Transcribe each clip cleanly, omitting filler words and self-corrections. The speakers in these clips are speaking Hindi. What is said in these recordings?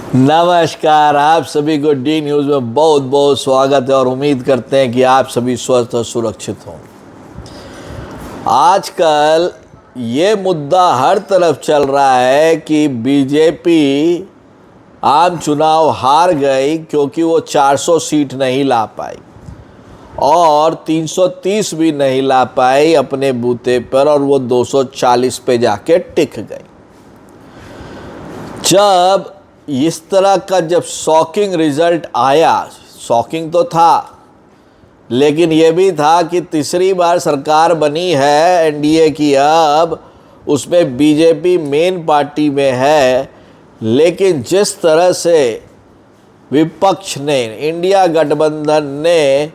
नमस्कार, आप सभी को डी न्यूज़ में बहुत बहुत स्वागत है और उम्मीद करते हैं कि आप सभी स्वस्थ और सुरक्षित हों। आजकल ये मुद्दा हर तरफ चल रहा है कि बीजेपी आम चुनाव हार गई क्योंकि वो 400 सीट नहीं ला पाई और 330 भी नहीं ला पाई अपने बूते पर और वो 240 पे जाके टिक गई। जब इस तरह का शॉकिंग रिजल्ट आया, शॉकिंग तो था लेकिन ये भी था कि तीसरी बार सरकार बनी है एनडीए की, अब उसमें बीजेपी मेन पार्टी में है। लेकिन जिस तरह से विपक्ष ने, इंडिया गठबंधन ने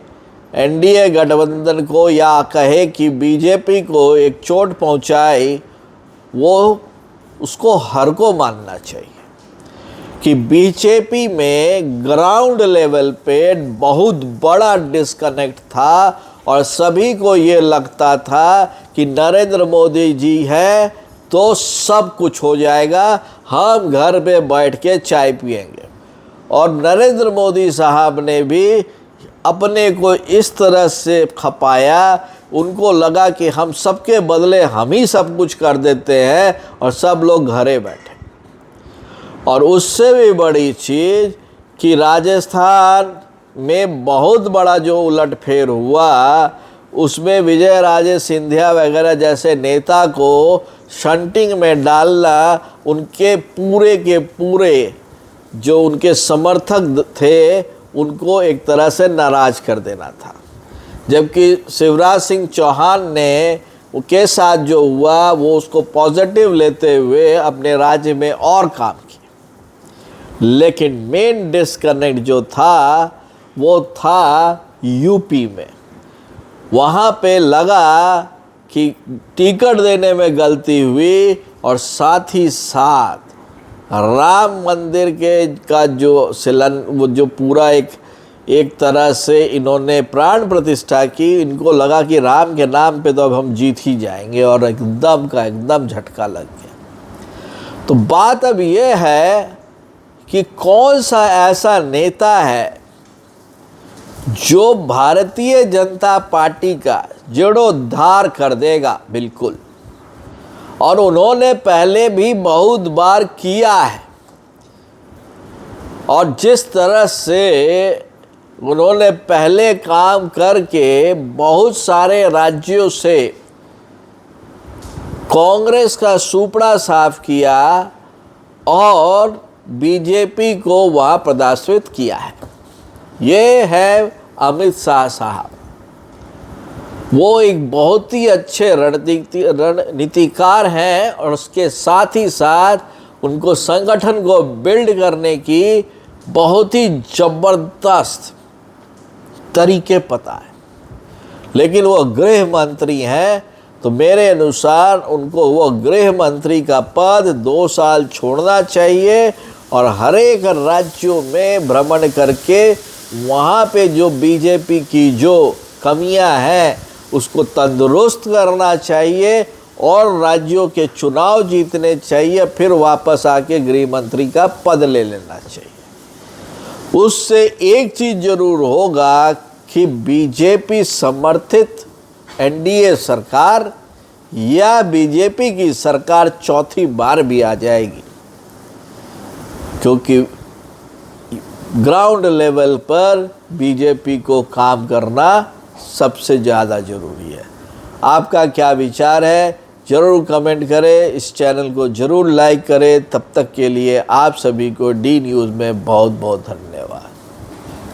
एनडीए गठबंधन को या कहे कि बीजेपी को एक चोट पहुंचाई, वो उसको हर को मानना चाहिए कि बीजेपी में ग्राउंड लेवल पे बहुत बड़ा डिस्कनेक्ट था और सभी को ये लगता था कि नरेंद्र मोदी जी हैं तो सब कुछ हो जाएगा, हम घर पे बैठ के चाय पिएंगे। और नरेंद्र मोदी साहब ने भी अपने को इस तरह से खपाया, उनको लगा कि हम सबके बदले हम ही सब कुछ कर देते हैं और सब लोग घरे बैठे। और उससे भी बड़ी चीज़ कि राजस्थान में बहुत बड़ा जो उलटफेर हुआ, उसमें विजय राजे सिंधिया वगैरह जैसे नेता को शंटिंग में डालना, उनके पूरे के पूरे जो उनके समर्थक थे उनको एक तरह से नाराज़ कर देना था। जबकि शिवराज सिंह चौहान ने के साथ जो हुआ वो उसको पॉजिटिव लेते हुए अपने राज्य में और काम किया। लेकिन मेन डिस्कनेक्ट जो था वो था यूपी में। वहाँ पे लगा कि टिकट देने में गलती हुई और साथ ही साथ राम मंदिर का वो जो पूरा एक तरह से इन्होंने प्राण प्रतिष्ठा की। इनको लगा कि राम के नाम पे तो अब हम जीत ही जाएंगे और एकदम झटका लग गया। तो बात अब ये है कि कौन सा ऐसा नेता है जो भारतीय जनता पार्टी का जीर्णोद्धार कर देगा। बिल्कुल, और उन्होंने पहले भी बहुत बार किया है और जिस तरह से उन्होंने पहले काम करके बहुत सारे राज्यों से कांग्रेस का सुपड़ा साफ किया और बीजेपी को वहाँ प्रदर्शित किया है। ये है अमित शाह साहब। वो एक बहुत ही अच्छे रणनीतिकार हैं और उसके साथ ही साथ उनको संगठन को बिल्ड करने की बहुत ही ज़बरदस्त तरीके पता है। लेकिन वो गृह मंत्री हैं, तो मेरे अनुसार उनको वो गृह मंत्री का पद 2 साल छोड़ना चाहिए और हर एक राज्यों में भ्रमण करके वहाँ पे जो बीजेपी की जो कमियां हैं उसको तंदुरुस्त करना चाहिए और राज्यों के चुनाव जीतने चाहिए, फिर वापस आके गृह मंत्री का पद ले लेना चाहिए। उससे एक चीज़ जरूर होगा कि बीजेपी समर्थित एनडीए सरकार या बीजेपी की सरकार चौथी बार भी आ जाएगी, क्योंकि ग्राउंड लेवल पर बीजेपी को काम करना सबसे ज़्यादा ज़रूरी है। आपका क्या विचार है ज़रूर कमेंट करें, इस चैनल को ज़रूर लाइक करें। तब तक के लिए आप सभी को डी न्यूज़ में बहुत बहुत धन्यवाद।